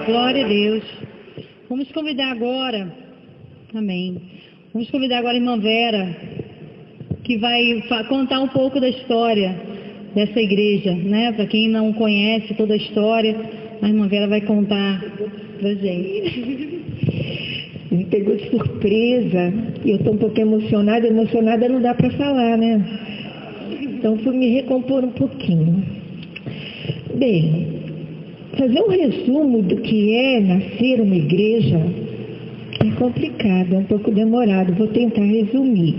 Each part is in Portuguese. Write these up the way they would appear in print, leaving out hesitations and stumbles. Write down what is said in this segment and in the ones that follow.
Glória a Deus. Vamos convidar agora, amém. Vamos convidar agora a irmã Vera, que vai contar um pouco da história dessa igreja, né? Para quem não conhece toda a história, a irmã Vera vai contar pra gente. Me pegou de surpresa, e eu estou um pouco emocionada não dá para falar, né? Então fui me recompor um pouquinho. Bem, fazer um resumo do que é nascer uma igreja é complicado, é um pouco demorado, vou tentar resumir.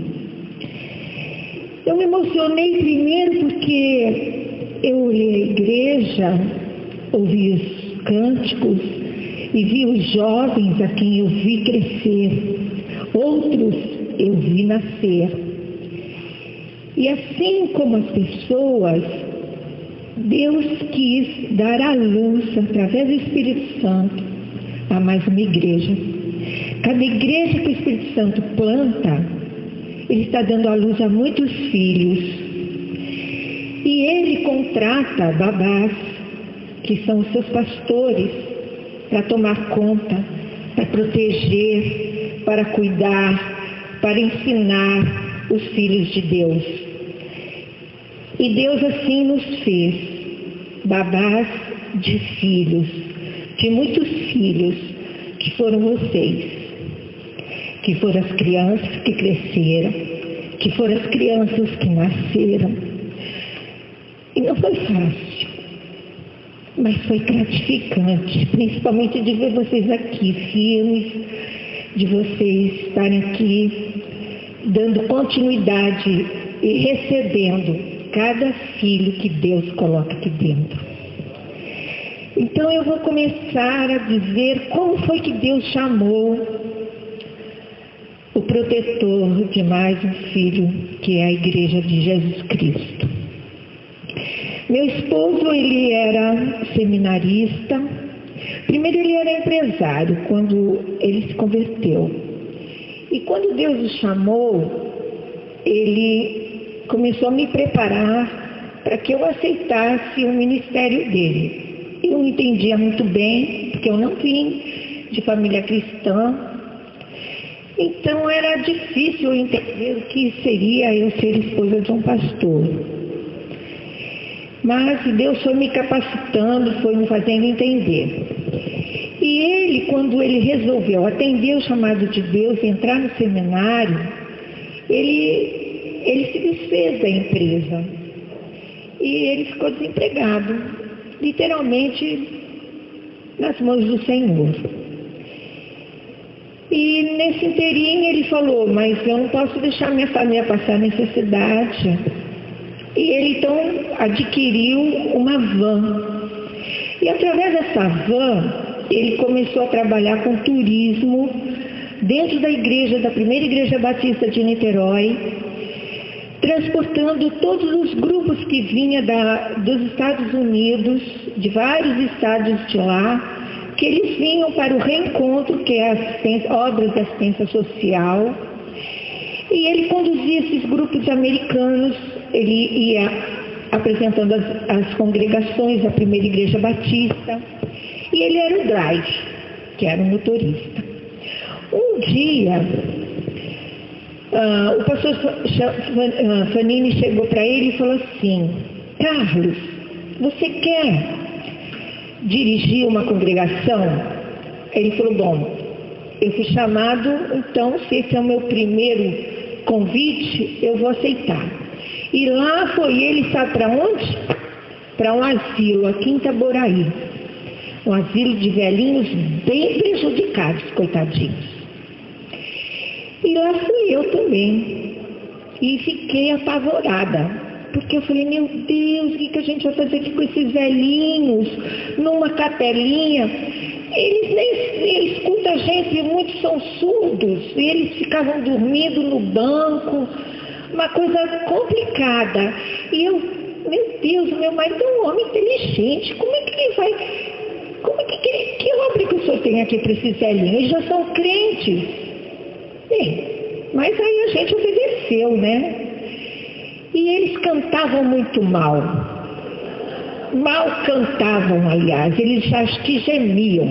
Eu me emocionei primeiro porque eu olhei a igreja, ouvi os cânticos e vi os jovens a quem eu vi crescer, outros eu vi nascer. E assim como as pessoas, Deus quis dar à luz, através do Espírito Santo, a mais uma igreja. Cada igreja que o Espírito Santo planta, Ele está dando à luz a muitos filhos. E Ele contrata babás, que são os seus pastores, para tomar conta, para proteger, para cuidar, para ensinar os filhos de Deus. E Deus assim nos fez, babás de filhos, de muitos filhos, que foram vocês, que foram as crianças que cresceram, que foram as crianças que nasceram. E não foi fácil, mas foi gratificante, principalmente de ver vocês aqui, firmes, de vocês estarem aqui, dando continuidade e recebendo cada filho que Deus coloca aqui dentro. Então eu vou começar a dizer como foi que Deus chamou o protetor de mais um filho, que é a Igreja de Jesus Cristo. Meu esposo, ele era seminarista. Primeiro ele era empresário, quando ele se converteu. E quando Deus o chamou, ele começou a me preparar para que eu aceitasse o ministério dele. Eu não entendia muito bem, porque eu não vim de família cristã. Então era difícil entender o que seria eu ser esposa de um pastor. Mas Deus foi me capacitando, foi me fazendo entender. E ele, quando ele resolveu atender o chamado de Deus, entrar no seminário, ele se desfez da empresa. E ele ficou desempregado, literalmente nas mãos do Senhor. E nesse inteirinho ele falou, mas eu não posso deixar minha família passar necessidade. E ele então adquiriu uma van. E através dessa van, ele começou a trabalhar com turismo dentro da igreja, da primeira igreja batista de Niterói, transportando todos os grupos que vinham dos Estados Unidos, de vários estados de lá, que eles vinham para o reencontro, que é obras de assistência social. E ele conduzia esses grupos americanos, ele ia apresentando as congregações da primeira igreja batista, e ele era o drive, que era o motorista. Um dia, o pastor Fanini chegou para ele e falou assim, Carlos, você quer dirigir uma congregação? Ele falou, bom, eu fui chamado, então se esse é o meu primeiro convite, eu vou aceitar. E lá foi ele, sabe para onde? Para um asilo aqui em Itaboraí. Um asilo de velhinhos bem prejudicados, coitadinhos. E lá fui eu também. E fiquei apavorada. Porque eu falei, meu Deus, o que a gente vai fazer aqui com esses velhinhos? Numa capelinha. Eles escutam a gente, muitos são surdos. E eles ficavam dormindo no banco. Uma coisa complicada. E eu, meu Deus, meu marido é um homem inteligente. Como é que ele vai... Que obra que o senhor tem aqui para esses velhinhos? Eles já são crentes. Bem, mas aí a gente obedeceu, né? E eles cantavam muito mal. mal cantavam, aliás, eles acho que gemiam.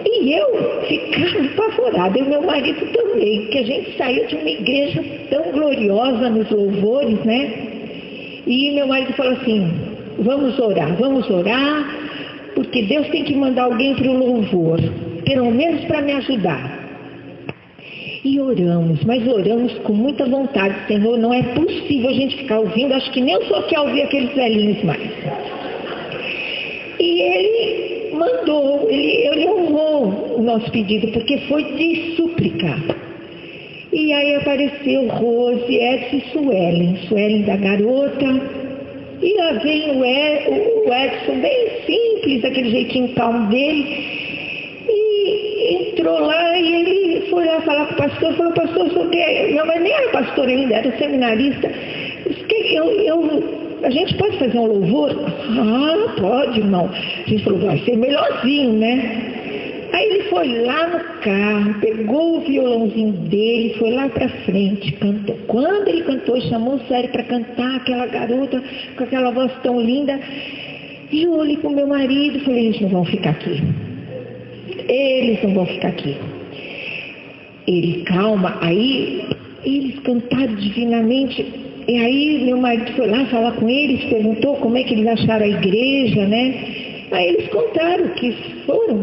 E eu ficava apavorada, e o meu marido também, que a gente saiu de uma igreja tão gloriosa nos louvores, né? E meu marido falou assim, vamos orar, porque Deus tem que mandar alguém para o louvor, pelo menos para me ajudar. E oramos, mas oramos com muita vontade, Senhor, não é possível a gente ficar ouvindo, acho que nem eu só quer ouvir aqueles velhinhos mais. E ele mandou, ele honrou o nosso pedido, porque foi de súplica. E aí apareceu Rose, Edson e Suelen da garota, e lá vem o Edson, bem simples, aquele jeitinho calmo dele, e entrou lá e ele foi lá falar com o pastor, falou, pastor, sou que meu mãe nem era pastor ainda, era seminarista, a gente pode fazer um louvor? Ah, pode, irmão. A gente falou, vai ser melhorzinho, né? Aí ele foi lá no carro, pegou o violãozinho dele, foi lá pra frente, cantou. Quando ele cantou, chamou o Sério para cantar, aquela garota com aquela voz tão linda, e eu olhei pro meu marido e falei, eles não vão ficar aqui. Eles não vão ficar aqui. Ele, calma, aí eles cantaram divinamente, e aí meu marido foi lá falar com eles, perguntou como é que eles acharam a igreja, né? Aí eles contaram que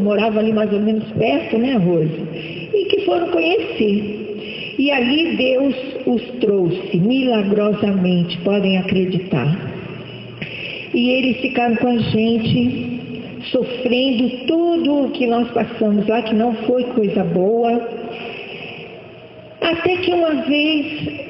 moravam ali mais ou menos perto, né, Rose? E que foram conhecer. E ali Deus os trouxe milagrosamente, podem acreditar. E eles ficaram com a gente, sofrendo tudo o que nós passamos lá, que não foi coisa boa. Até que uma vez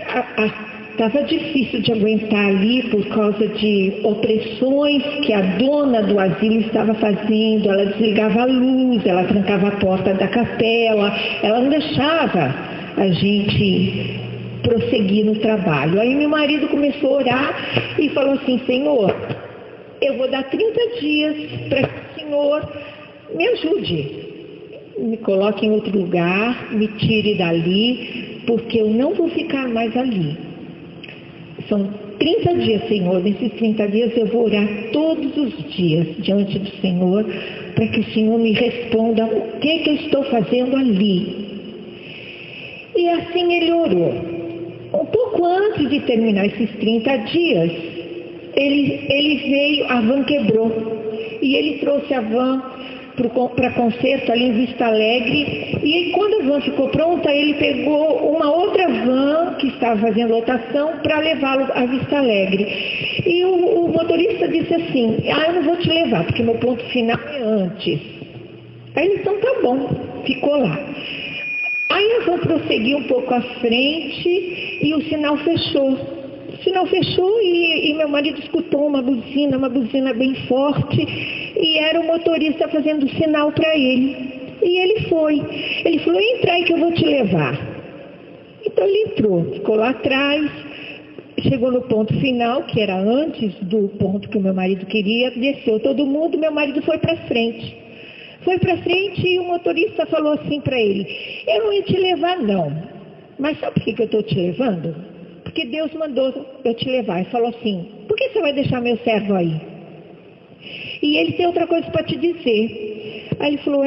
estava difícil de aguentar ali por causa de opressões que a dona do asilo estava fazendo. Ela desligava a luz, ela trancava a porta da capela, ela não deixava a gente prosseguir no trabalho. Aí meu marido começou a orar e falou assim, Senhor, eu vou dar 30 dias para que o Senhor me ajude. Me coloque em outro lugar, me tire dali, porque eu não vou ficar mais ali. São 30 dias, Senhor. Nesses 30 dias eu vou orar todos os dias diante do Senhor, para que o Senhor me responda o que eu estou fazendo ali. E assim ele orou. Um pouco antes de terminar esses 30 dias, ele veio, a van quebrou. E ele trouxe a van para conserto ali em Vista Alegre, e aí, quando a van ficou pronta, ele pegou uma outra van que estava fazendo lotação para levá-lo a Vista Alegre. E o motorista disse assim, eu não vou te levar, porque meu ponto final é antes. Aí ele, então tá bom, ficou lá. Aí a van prosseguiu um pouco à frente e o sinal fechou. O sinal fechou e meu marido escutou uma buzina bem forte, e era o motorista fazendo sinal para ele. E ele foi. Ele falou, entra aí que eu vou te levar. Então ele entrou, ficou lá atrás, chegou no ponto final, que era antes do ponto que o meu marido queria, desceu todo mundo, meu marido foi para frente. Foi para frente e o motorista falou assim para ele, eu não ia te levar não, mas sabe por que eu estou te levando? Porque Deus mandou eu te levar. Ele falou assim, por que você vai deixar meu servo aí? E ele tem outra coisa para te dizer. Aí ele falou,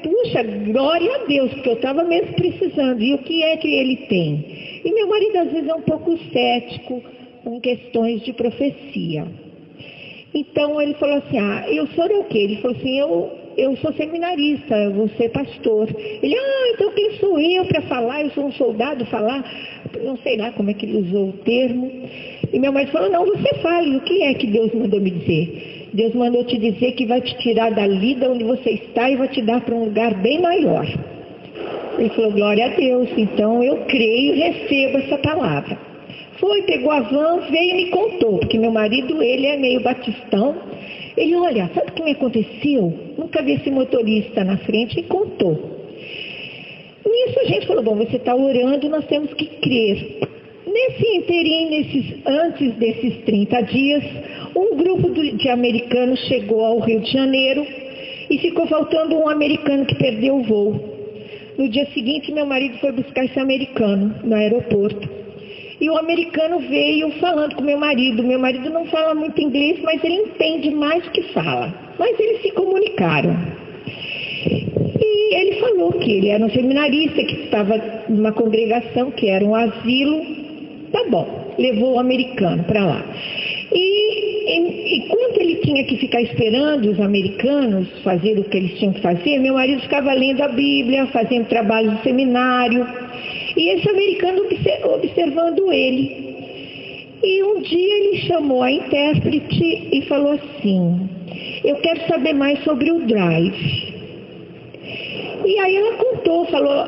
puxa, glória a Deus, porque eu estava mesmo precisando. E o que é que ele tem? E meu marido às vezes é um pouco cético com questões de profecia. Então ele falou assim, eu sou o quê? Ele falou assim, eu sou seminarista, eu vou ser pastor. Ele, então quem sou eu para falar? Eu sou um soldado falar? Não sei lá como é que ele usou o termo. E meu marido falou, não, você fale, o que é que Deus mandou me dizer? Deus mandou te dizer que vai te tirar dali de onde você está e vai te dar para um lugar bem maior. Ele falou, glória a Deus, então eu creio e recebo essa palavra. Foi, pegou a van, veio e me contou, porque meu marido, ele é meio batistão. Ele, olha, sabe o que me aconteceu? Nunca vi esse motorista na frente, e contou. Nisso a gente falou, bom, você está orando, nós temos que crer. Nesse inteirinho, antes desses 30 dias, um grupo de americanos chegou ao Rio de Janeiro e ficou faltando um americano que perdeu o voo. No dia seguinte, meu marido foi buscar esse americano no aeroporto. E o americano veio falando com meu marido. Meu marido não fala muito inglês, mas ele entende mais do que fala. Mas eles se comunicaram. E ele falou que ele era um seminarista, que estava numa congregação, que era um asilo. Tá bom, levou o americano para lá. E quando ele tinha que ficar esperando os americanos fazer o que eles tinham que fazer, meu marido ficava lendo a Bíblia, fazendo trabalho de seminário, e esse americano observando ele. E um dia ele chamou a intérprete e falou assim: eu quero saber mais sobre o Drive. E aí ela contou, falou: